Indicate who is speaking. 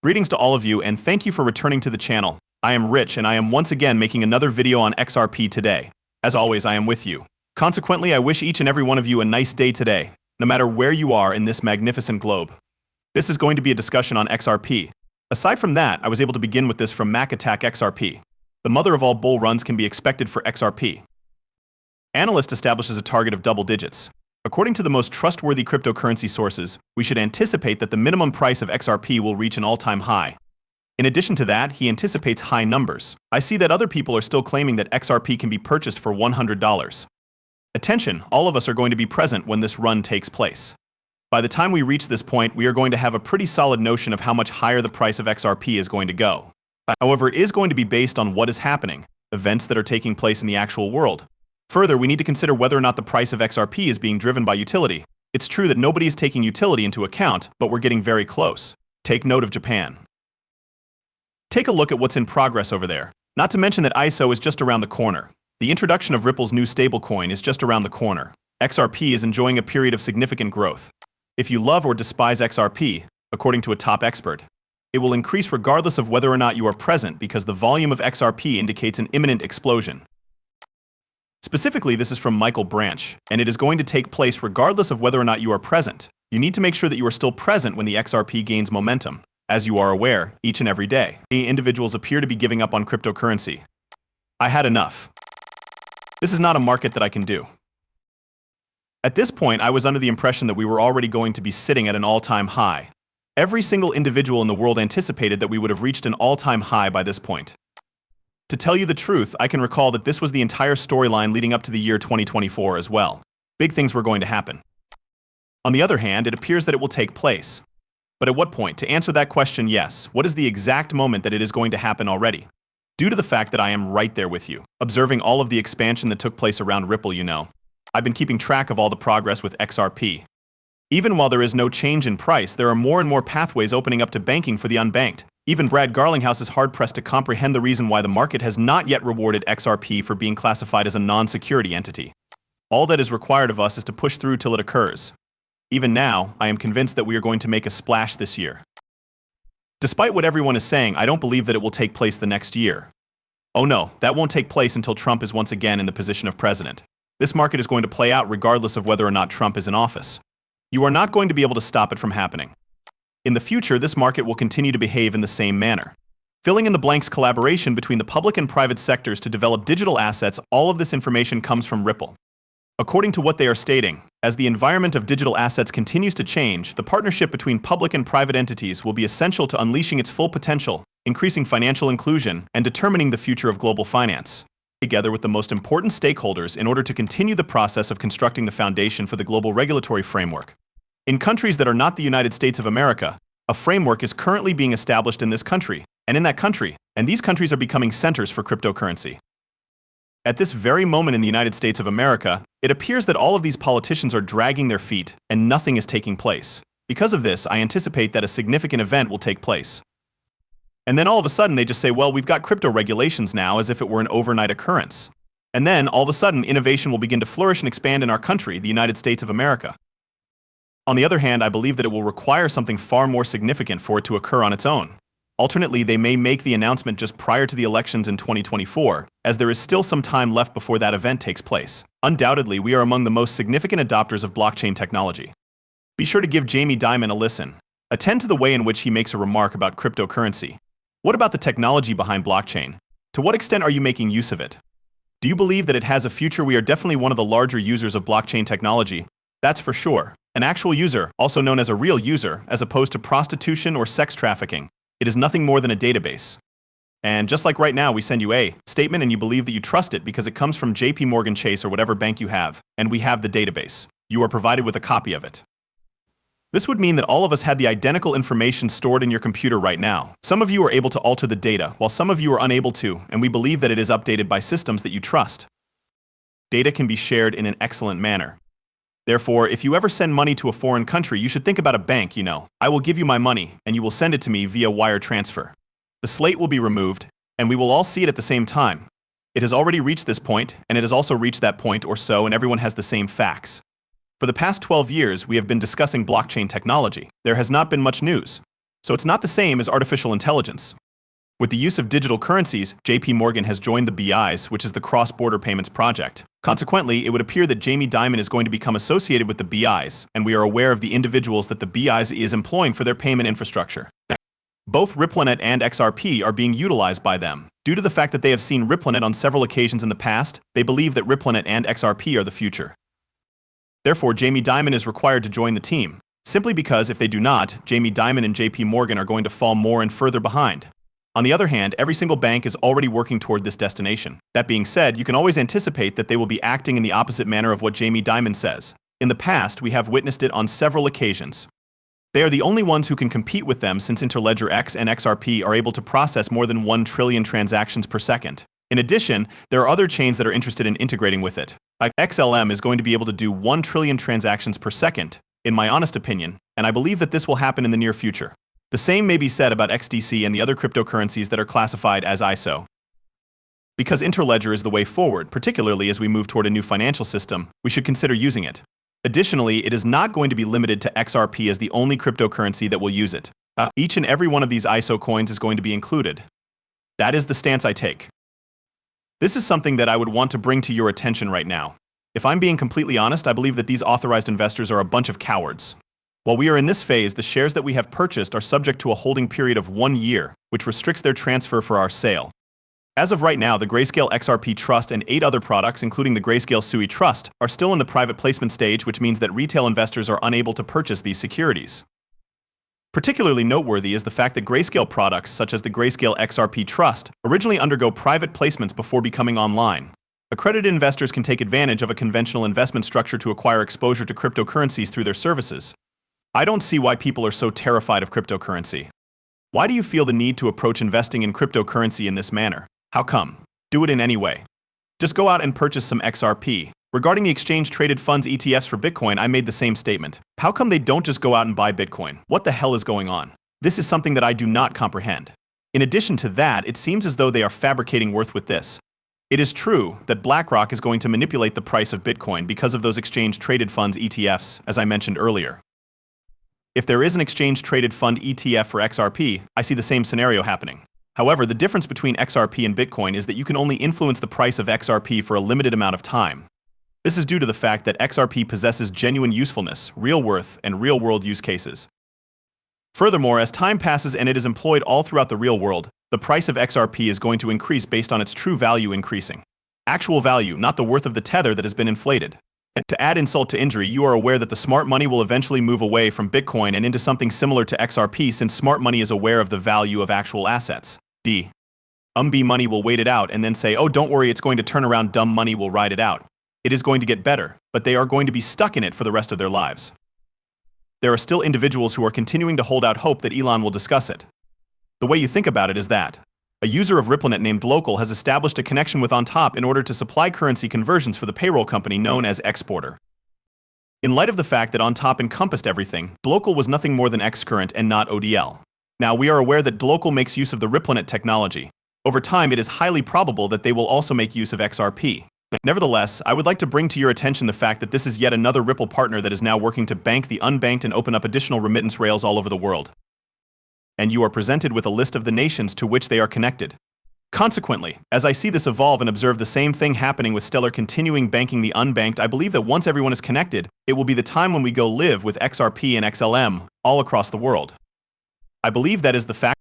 Speaker 1: Greetings to all of you and thank you for returning to the channel. I am Rich and I am once again making another video on XRP today. As always, I am with you. Consequently, I wish each and every one of you a nice day today, no matter where you are in this magnificent globe. This is going to be a discussion on XRP. Aside from that, I was able to begin with this from Mac Attack XRP. The mother of all bull runs can be expected for XRP. Analyst establishes a target of double digits. According to the most trustworthy cryptocurrency sources, we should anticipate that the minimum price of XRP will reach an all-time high. In addition to that, he anticipates high numbers. I see that other people are still claiming that XRP can be purchased for $100. Attention, all of us are going to be present when this run takes place. By the time we reach this point, we are going to have a pretty solid notion of how much higher the price of XRP is going to go. However, it is going to be based on what is happening, events that are taking place in the actual world. Further, we need to consider whether or not the price of XRP is being driven by utility. It's true that nobody is taking utility into account, but we're getting very close. Take note of Japan. Take a look at what's in progress over there. Not to mention that ISO is just around the corner. The introduction of Ripple's new stablecoin is just around the corner. XRP is enjoying a period of significant growth. If you love or despise XRP, according to a top expert, it will increase regardless of whether or not you are present because the volume of XRP indicates an imminent explosion. Specifically, this is from Michael Branch, and it is going to take place regardless of whether or not you are present. You need to make sure that you are still present when the XRP gains momentum. As you are aware, each and every day, individuals appear to be giving up on cryptocurrency. I had enough. This is not a market that I can do. At this point, I was under the impression that we were already going to be sitting at an all-time high. Every single individual in the world anticipated that we would have reached an all-time high by this point. To tell you the truth, I can recall that this was the entire storyline leading up to the year 2024 as well. Big things were going to happen. On the other hand, it appears that it will take place. But at what point? To answer that question, yes. What is the exact moment that it is going to happen already? Due to the fact that I am right there with you, observing all of the expansion that took place around Ripple, you know. I've been keeping track of all the progress with XRP. Even while there is no change in price, there are more and more pathways opening up to banking for the unbanked. Even Brad Garlinghouse is hard-pressed to comprehend the reason why the market has not yet rewarded XRP for being classified as a non-security entity. All that is required of us is to push through till it occurs. Even now, I am convinced that we are going to make a splash this year. Despite what everyone is saying, I don't believe that it will take place the next year. Oh no, that won't take place until Trump is once again in the position of president. This market is going to play out regardless of whether or not Trump is in office. You are not going to be able to stop it from happening. In the future, this market will continue to behave in the same manner. Filling in the blanks, collaboration between the public and private sectors to develop digital assets, all of this information comes from Ripple. According to what they are stating, as the environment of digital assets continues to change, the partnership between public and private entities will be essential to unleashing its full potential, increasing financial inclusion, and determining the future of global finance, together with the most important stakeholders in order to continue the process of constructing the foundation for the global regulatory framework. In countries that are not the United States of America, a framework is currently being established in this country, and in that country, and these countries are becoming centers for cryptocurrency. At this very moment in the United States of America, it appears that all of these politicians are dragging their feet, and nothing is taking place. Because of this, I anticipate that a significant event will take place. And then all of a sudden they just say, well, we've got crypto regulations now, as if it were an overnight occurrence. And then all of a sudden innovation will begin to flourish and expand in our country, the United States of America. On the other hand, I believe that it will require something far more significant for it to occur on its own. Alternately, they may make the announcement just prior to the elections in 2024, as there is still some time left before that event takes place. Undoubtedly, we are among the most significant adopters of blockchain technology. Be sure to give Jamie Dimon a listen. Attend to the way in which he makes a remark about cryptocurrency. What about the technology behind blockchain? To what extent are you making use of it? Do you believe that it has a future? We are definitely one of the larger users of blockchain technology. That's for sure. An actual user, also known as a real user, as opposed to prostitution or sex trafficking. It is nothing more than a database. And just like right now, we send you a statement and you believe that you trust it because it comes from JP Chase or whatever bank you have, and we have the database. You are provided with a copy of it. This would mean that all of us had the identical information stored in your computer right now. Some of you are able to alter the data, while some of you are unable to, and we believe that it is updated by systems that you trust. Data can be shared in an excellent manner. Therefore, if you ever send money to a foreign country, you should think about a bank, you know. I will give you my money, and you will send it to me via wire transfer. The slate will be removed, and we will all see it at the same time. It has already reached this point, and it has also reached that point or so, and everyone has the same facts. For the past 12 years, we have been discussing blockchain technology. There has not been much news. So it's not the same as artificial intelligence. With the use of digital currencies, JP Morgan has joined the BIs, which is the Cross-Border Payments Project. Consequently, it would appear that Jamie Dimon is going to become associated with the BIs, and we are aware of the individuals that the BIs is employing for their payment infrastructure. Both RippleNet and XRP are being utilized by them. Due to the fact that they have seen RippleNet on several occasions in the past, they believe that RippleNet and XRP are the future. Therefore, Jamie Dimon is required to join the team, simply because if they do not, Jamie Dimon and JP Morgan are going to fall more and further behind. On the other hand, every single bank is already working toward this destination. That being said, you can always anticipate that they will be acting in the opposite manner of what Jamie Dimon says. In the past, we have witnessed it on several occasions. They are the only ones who can compete with them since Interledger X and XRP are able to process more than 1 trillion transactions per second. In addition, there are other chains that are interested in integrating with it. Like XLM is going to be able to do 1 trillion transactions per second, in my honest opinion, and I believe that this will happen in the near future. The same may be said about XDC and the other cryptocurrencies that are classified as ISO. Because Interledger is the way forward, particularly as we move toward a new financial system, we should consider using it. Additionally, it is not going to be limited to XRP as the only cryptocurrency that will use it. Each and every one of these ISO coins is going to be included. That is the stance I take. This is something that I would want to bring to your attention right now. If I'm being completely honest, I believe that these authorized investors are a bunch of cowards. While we are in this phase, the shares that we have purchased are subject to a holding period of 1 year, which restricts their transfer for our sale. As of right now, the Grayscale XRP Trust and 8 other products, including the Grayscale SUI Trust, are still in the private placement stage, which means that retail investors are unable to purchase these securities. Particularly noteworthy is the fact that Grayscale products, such as the Grayscale XRP Trust, originally undergo private placements before becoming online. Accredited investors can take advantage of a conventional investment structure to acquire exposure to cryptocurrencies through their services. I don't see why people are so terrified of cryptocurrency. Why do you feel the need to approach investing in cryptocurrency in this manner? How come? Do it in any way. Just go out and purchase some XRP. Regarding the exchange-traded funds ETFs for Bitcoin, I made the same statement. How come they don't just go out and buy Bitcoin? What the hell is going on? This is something that I do not comprehend. In addition to that, it seems as though they are fabricating worth with this. It is true that BlackRock is going to manipulate the price of Bitcoin because of those exchange-traded funds ETFs, as I mentioned earlier. If there is an exchange-traded fund ETF for XRP, I see the same scenario happening. However, the difference between XRP and Bitcoin is that you can only influence the price of XRP for a limited amount of time. This is due to the fact that XRP possesses genuine usefulness, real worth, and real-world use cases. Furthermore, as time passes and it is employed all throughout the real world, the price of XRP is going to increase based on its true value increasing. Actual value, not the worth of the tether that has been inflated. To add insult to injury, you are aware that the smart money will eventually move away from Bitcoin and into something similar to XRP since smart money is aware of the value of actual assets. B money will wait it out and then say, oh, don't worry, it's going to turn around, dumb money will ride it out. It is going to get better, but they are going to be stuck in it for the rest of their lives. There are still individuals who are continuing to hold out hope that Elon will discuss it. The way you think about it is that a user of RippleNet named Local has established a connection with OnTop in order to supply currency conversions for the payroll company known as Exporter. In light of the fact that OnTop encompassed everything, Local was nothing more than Xcurrent and not ODL. Now, we are aware that Local makes use of the RippleNet technology. Over time, it is highly probable that they will also make use of XRP. Nevertheless, I would like to bring to your attention the fact that this is yet another Ripple partner that is now working to bank the unbanked and open up additional remittance rails all over the world. And you are presented with a list of the nations to which they are connected. Consequently, as I see this evolve and observe the same thing happening with Stellar continuing banking the unbanked, I believe that once everyone is connected, it will be the time when we go live with XRP and XLM all across the world. I believe that is the fact.